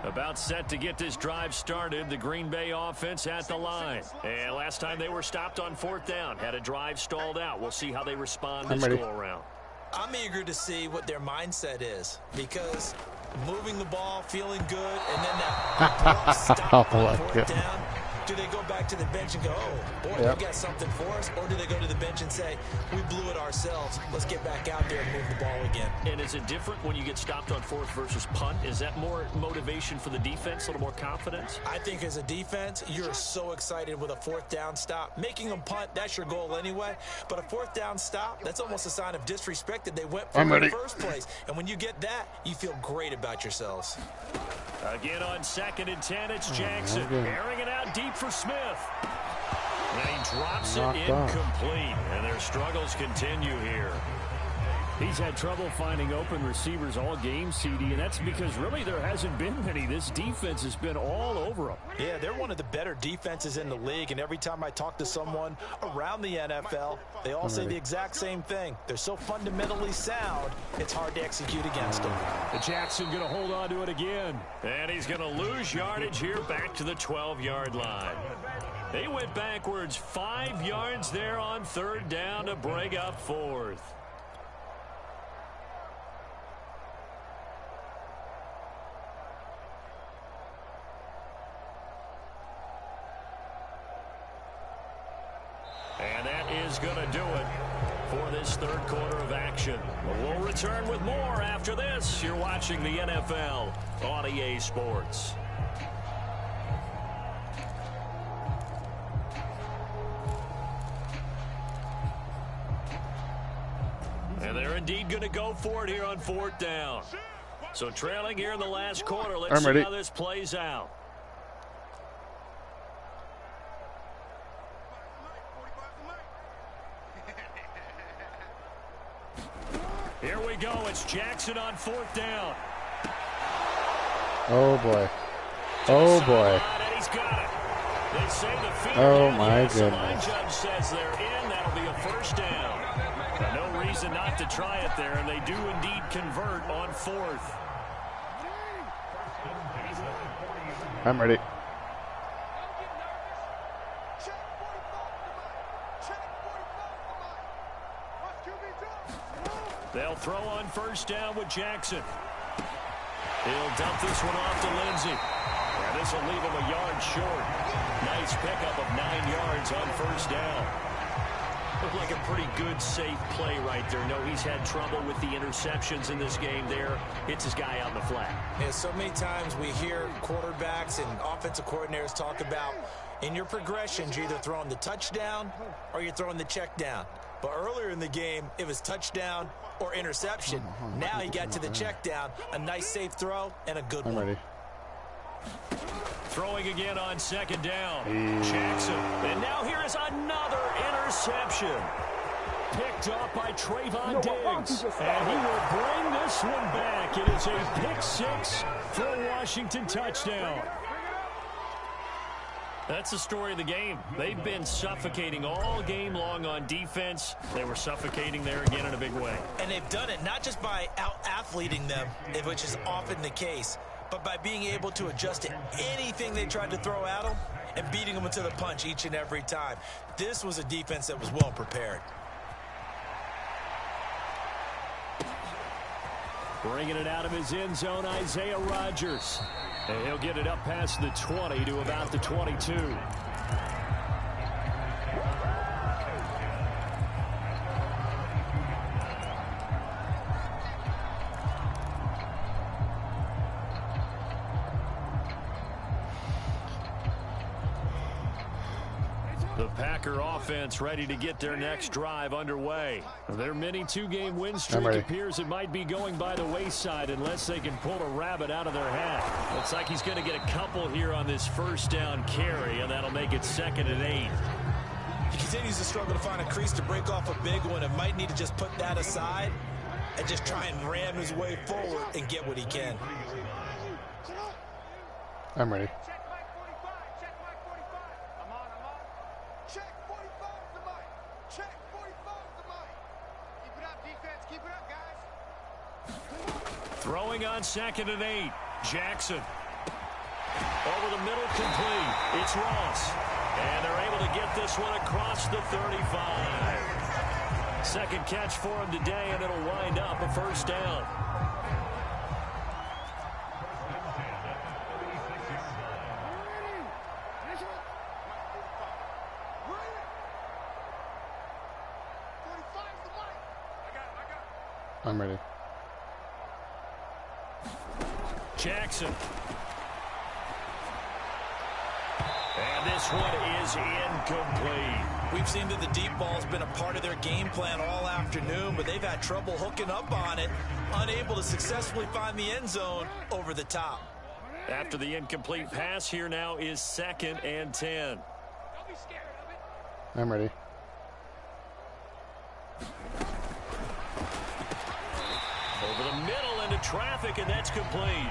About set to get this drive started, the Green Bay offense at the line. And last time they were stopped on 4th down, had a drive stalled out. We'll see how they respond this go-around. I'm eager to see what their mindset is, because moving the ball, feeling good, and then that stop on 4th down. Do they go back to the bench and go, oh, boy, they got something for us? Or do they go to the bench and say, we blew it ourselves. Let's get back out there and move the ball again. And is it different when you get stopped on 4th versus punt? Is that more motivation for the defense, a little more confidence? I think as a defense, you're so excited with a 4th down stop. Making them punt, that's your goal anyway. But a 4th down stop, that's almost a sign of disrespect that they went for in the first place. And when you get that, you feel great about yourselves. Again on 2nd and 10, it's Jackson. Airing it out deep for Smith. And he drops it incomplete. And their struggles continue here. He's had trouble finding open receivers all game, CD, and that's because really there hasn't been many. This defense has been all over them. Yeah, they're one of the better defenses in the league, and every time I talk to someone around the NFL, they all say the exact same thing. They're so fundamentally sound, it's hard to execute against them. The Jackson going to hold on to it again. And he's going to lose yardage here back to the 12-yard line. They went backwards 5 yards there on 3rd down to break up 4th. And that is going to do it for this 3rd quarter of action. We'll return with more after this. You're watching the NFL on EA Sports. And they're indeed going to go for it here on 4th down. So trailing here in the last quarter. Let's see how this plays out. Here we go. It's Jackson on 4th down. Oh, boy. Oh, boy. And he's got it. They say the field. Oh, my goodness. The line judge says they're in. That'll be a 1st down. No reason not to try it there, and they do indeed convert on 4th. I'm ready. They'll throw on 1st down with Jackson. He'll dump this one off to Lindsey. And this will leave him a yard short. Nice pickup of 9 yards on 1st down. Looked like a pretty good, safe play right there. No, he's had trouble with the interceptions in this game there. Hits his guy out in the flat. Yeah, so many times we hear quarterbacks and offensive coordinators talk about in your progressions, you're either throwing the touchdown or you're throwing the check down. But earlier in the game, it was touchdown or interception. Now he got to the check down, a nice safe throw, and a good one. I'm ready. Throwing again on 2nd down. Jackson. And now here is another interception. Picked up by Trayvon Diggs. And he will bring this one back. It is a pick 6 for a Washington touchdown. That's the story of the game. They've been suffocating all game long on defense. They were suffocating there again in a big way. And they've done it not just by out-athleting them, which is often the case, but by being able to adjust to anything they tried to throw at them and beating them to the punch each and every time. This was a defense that was well prepared. Bringing it out of his end zone, Isaiah Rodgers. And he'll get it up past the 20 to about the 22. The Packer offense ready to get their next drive underway. Their mini two-game win streak appears it might be going by the wayside unless they can pull a rabbit out of their hat. Looks like he's going to get a couple here on this first down carry, and that'll make it 2nd and 8. He continues to struggle to find a crease to break off a big one and might need to just put that aside and just try and ram his way forward and get what he can. I'm ready. Throwing on 2nd and 8. Jackson. Over the middle, complete. It's Ross. And they're able to get this one across the 35. Second catch for him today, and it'll wind up a first down. I'm ready. Jackson. And this one is incomplete. We've seen that the deep ball's been a part of their game plan all afternoon, but they've had trouble hooking up on it, unable to successfully find the end zone over the top. After the incomplete pass, here now is 2nd and 10. I'm ready. Over the middle into traffic, and that's complete.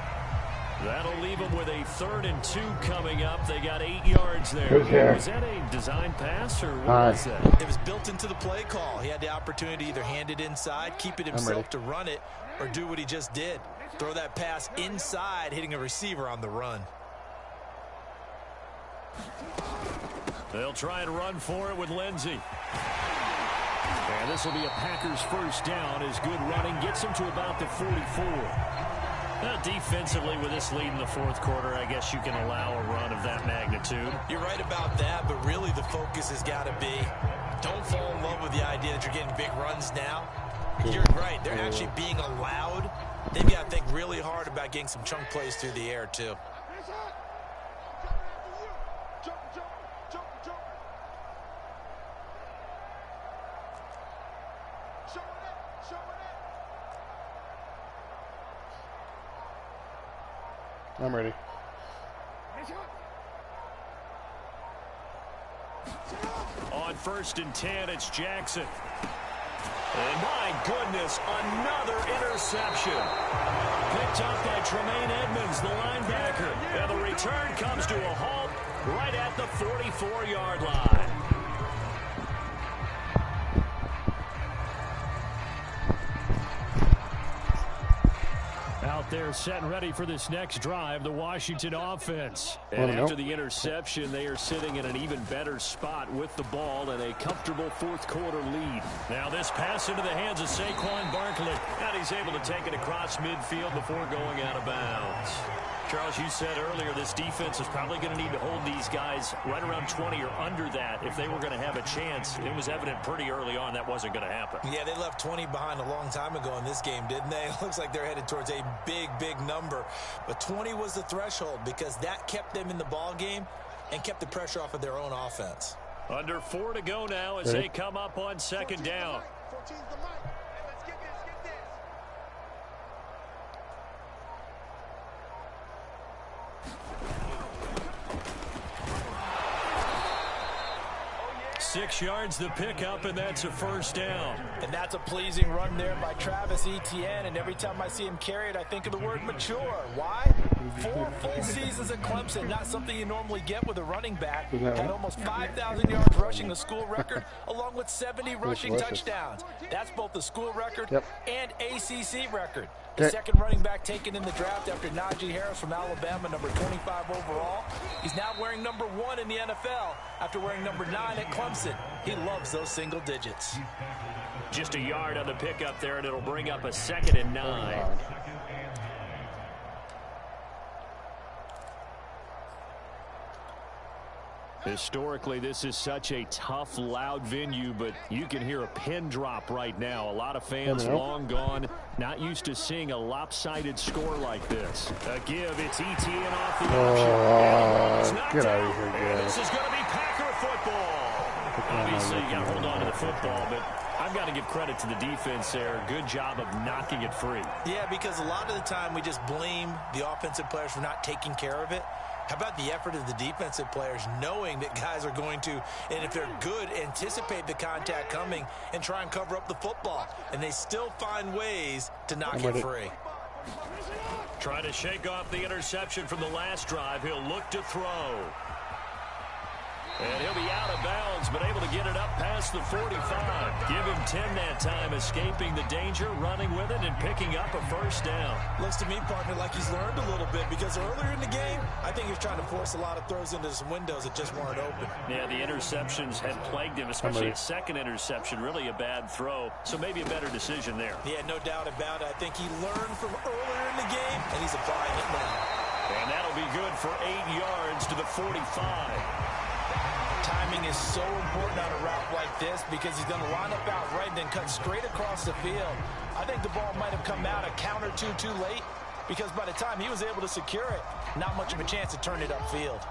That'll leave them with a 3rd and 2 coming up. They got 8 yards there. Was that a design pass, or what was that? It was built into the play call. He had the opportunity to either hand it inside, keep it himself to run it, or do what he just did. Throw that pass inside, hitting a receiver on the run. They'll try and run for it with Lindsey. And this will be a Packers first down as good running gets them to about the 44. Defensively, with this lead in the 4th quarter, I guess you can allow a run of that magnitude. You're right about that, but really the focus has got to be don't fall in love with the idea that you're getting big runs now. You're right. They're actually being allowed. They've got to think really hard about getting some chunk plays through the air, too. I'm ready. On 1st and 10, it's Jackson. And my goodness, another interception. Picked up by Tremaine Edmonds, the linebacker. And the return comes to a halt right at the 44-yard line. Out there set and ready for this next drive, the Washington offense. And after the interception, they are sitting in an even better spot with the ball and a comfortable 4th quarter lead. Now this pass into the hands of Saquon Barkley. And he's able to take it across midfield before going out of bounds. Charles, you said earlier this defense is probably going to need to hold these guys right around 20 or under that if they were going to have a chance. It was evident pretty early on that wasn't going to happen. Yeah, they left 20 behind a long time ago in this game, didn't they? It looks like they're headed towards a big, big number. But 20 was the threshold because that kept them in the ball game and kept the pressure off of their own offense. Under 4 to go now as they come up on 2nd down. 14's the mic. Hey, let's get this. 6 yards the pickup, and that's a first down. And that's a pleasing run there by Travis Etienne, and every time I see him carry it, I think of the word mature. Why? 4 full seasons at Clemson, not something you normally get with a running back. Had almost 5,000 yards rushing the school record, along with 70 rushing touchdowns. That's both the school record and ACC record. The second running back taken in the draft after Najee Harris from Alabama, number 25 overall. He's now wearing number 1 in the NFL after wearing number 9 at Clemson. He loves those single digits. Just a yard on the pickup there, and it'll bring up a 2nd and 9. Historically, this is such a tough, loud venue, but you can hear a pin drop right now. A lot of fans long gone, not used to seeing a lopsided score like this. A give, it's ETN off the option. Get out of here, guys. This is going to be Packer football. Obviously, you got to hold on to the football, but I've got to give credit to the defense there. Good job of knocking it free. Yeah, because a lot of the time we just blame the offensive players for not taking care of it. How about the effort of the defensive players knowing that guys are going to, and if they're good, anticipate the contact coming and try and cover up the football. And they still find ways to knock it free. Trying to shake off the interception from the last drive. He'll look to throw. And he'll be out of bounds, but able to get it up past the 45. Give him 10 that time, escaping the danger, running with it, and picking up a first down. Looks to me, partner, like he's learned a little bit, because earlier in the game, I think he was trying to force a lot of throws into some windows that just weren't open. Yeah, the interceptions had plagued him, especially a second interception, really a bad throw. So maybe a better decision there. Yeah, no doubt about it. I think he learned from earlier in the game, and he's applying it now. And that'll be good for 8 yards to the 45. Timing is so important on a route like this because he's going to line up out right and then cut straight across the field. I think the ball might have come out a count or two too late because by the time he was able to secure it, not much of a chance to turn it upfield.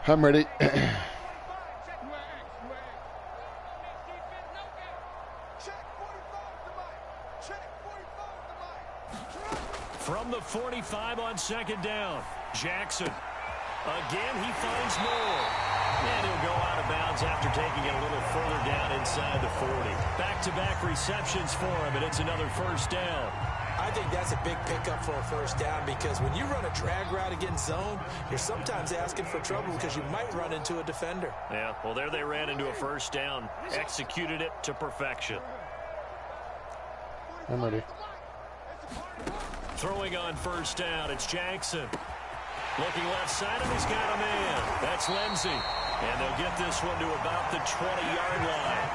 I'm ready. From the 45 on 2nd down, Jackson. Again, he finds more. And he'll go out of bounds after taking it a little further down inside the 40. Back-to-back receptions for him, and it's another first down. I think that's a big pickup for a first down because when you run a drag route against zone, you're sometimes asking for trouble because you might run into a defender. Yeah, well, there they ran into a first down. Executed it to perfection. I'm ready. Throwing on first down, it's Jackson. Looking left side, and he's got a man. That's Lindsey. And they'll get this one to about the 20-yard line.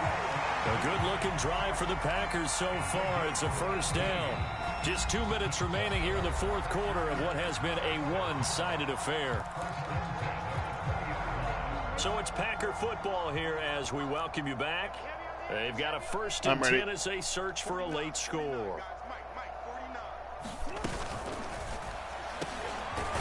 A good-looking drive for the Packers so far. It's a first down. Just 2 minutes remaining here in the 4th quarter of what has been a one-sided affair. So it's Packer football here as we welcome you back. They've got a 1st and 10 as they search for a late score.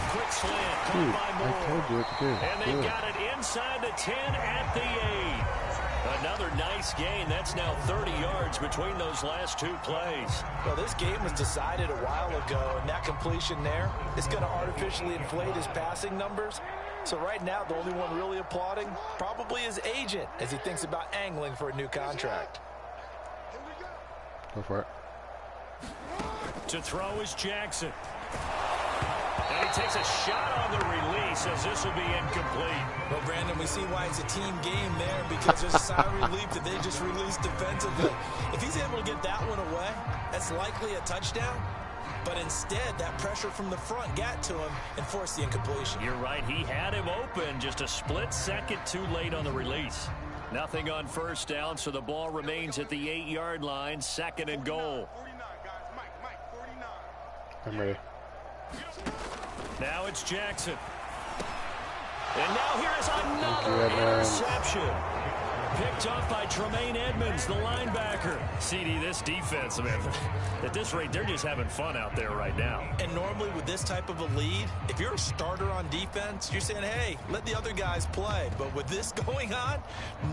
Quick slant, caught by Moore. I told you what to do. And they've got it inside the 10 at the 8. Another nice gain. That's now 30 yards between those last 2 plays. Well, this game was decided a while ago, and that completion there is going to artificially inflate his passing numbers. So right now, the only one really applauding probably his agent as he thinks about angling for a new contract. Go for it. To throw is Jackson. And he takes a shot on the release as this will be incomplete. Well, Brandon, we see why it's a team game there because there's a sigh of relief that they just released defensively. If he's able to get that one away, that's likely a touchdown. But instead, that pressure from the front got to him and forced the incompletion. You're right. He had him open just a split second too late on the release. Nothing on first down, so the ball remains at the 8-yard line, 2nd and goal. I'm ready. Now it's Jackson. And now here's another interception. Picked off by Tremaine Edmonds, the linebacker. CD, this defense, man, at this rate, they're just having fun out there right now. And normally with this type of a lead, if you're a starter on defense, you're saying, hey, let the other guys play. But with this going on,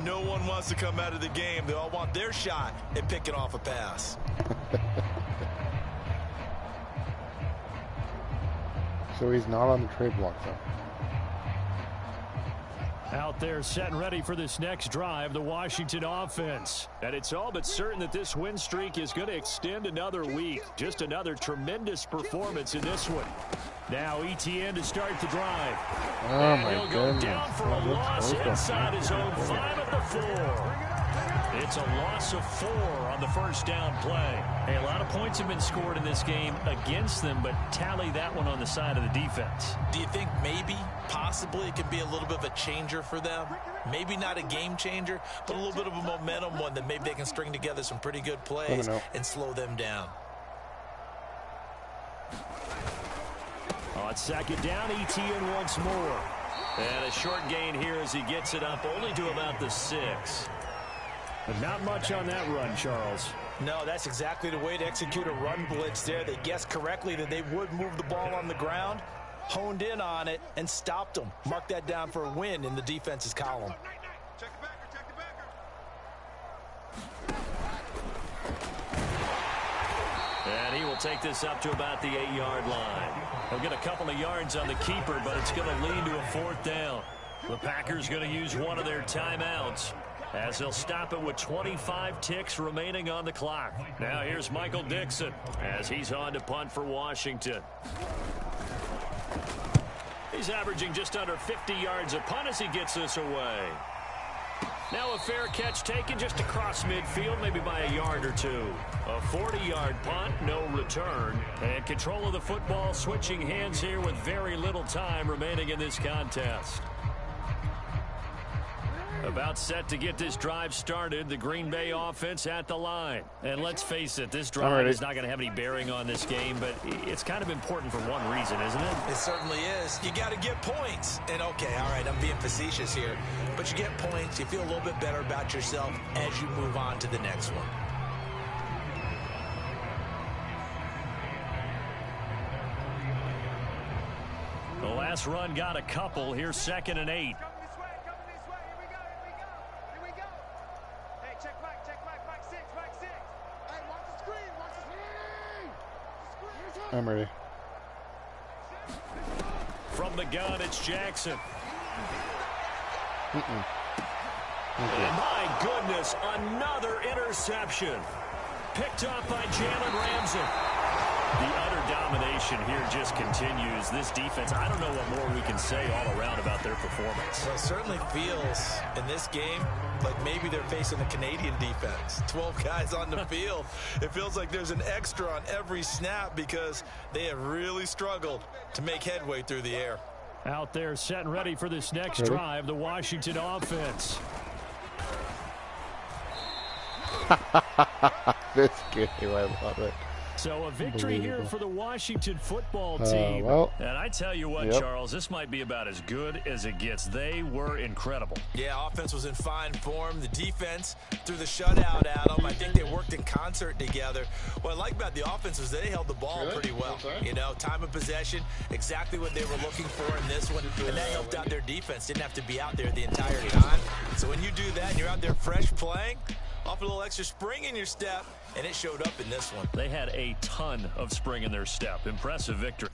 no one wants to come out of the game. They all want their shot at picking off a pass. So he's not on the trade block, though. Out there set and ready for this next drive, the Washington offense. And it's all but certain that this win streak is going to extend another week. Just another tremendous performance in this one. Now ETN to start the drive. Oh, my he'll goodness. go down for a loss inside his own 5 of the 4. It's a loss of 4 on the first down play. Hey, a lot of points have been scored in this game against them, but tally that one on the side of the defense. Do you think maybe, possibly, it could be a little bit of a changer for them? Maybe not a game changer, but a little bit of a momentum one that maybe they can string together some pretty good plays and slow them down. On second down, ETN once more. And a short gain here as he gets it up only to about the 6. But not much on that run, Charles. No, that's exactly the way to execute a run blitz there. They guessed correctly that they would move the ball on the ground, honed in on it, and stopped them. Mark that down for a win in the defense's column. Check the backer, check the backer. And he will take this up to about the 8-yard line. He'll get a couple of yards on the keeper, but it's going to lead to a 4th down. The Packers going to use one of their timeouts, as they'll stop it with 25 ticks remaining on the clock. Now here's Michael Dixon as he's on to punt for Washington. He's averaging just under 50 yards a punt as he gets this away. Now a fair catch taken just across midfield, maybe by a yard or 2. A 40-yard punt, no return. And control of the football switching hands here with very little time remaining in this contest. About set to get this drive started, the Green Bay offense at the line. And let's face it, this drive is not going to have any bearing on this game, but it's kind of important for one reason, isn't it? It certainly is. You got to get points. And okay, all right, I'm being facetious here, but you get points, you feel a little bit better about yourself as you move on to the next one. The last run got a couple. Here's 2nd and 8. I'm ready. From the gun, it's Jackson. Okay. My goodness, another interception. Picked up by Jalen Ramsey. The utter domination here just continues. This defense, I don't know what more we can say all around about their performance. Well, it certainly feels in this game like maybe they're facing a Canadian defense. 12 guys on the field. It feels like there's an extra on every snap because they have really struggled to make headway through the air. Out there set and ready for this next drive, the Washington offense. This game, I love it. So a victory here for the Washington football team. And I tell you what, Charles, this might be about as good as it gets. They were incredible. Yeah, offense was in fine form. The defense threw the shutout at them. I think they worked in concert together. What I like about the offense was they held the ball pretty well. You know, time of possession, exactly what they were looking for in this one. And that helped out their defense. Didn't have to be out there the entire time. So when you do that and you're out there fresh playing, off a little extra spring in your step, and it showed up in this one. They had a ton of spring in their step. Impressive victory.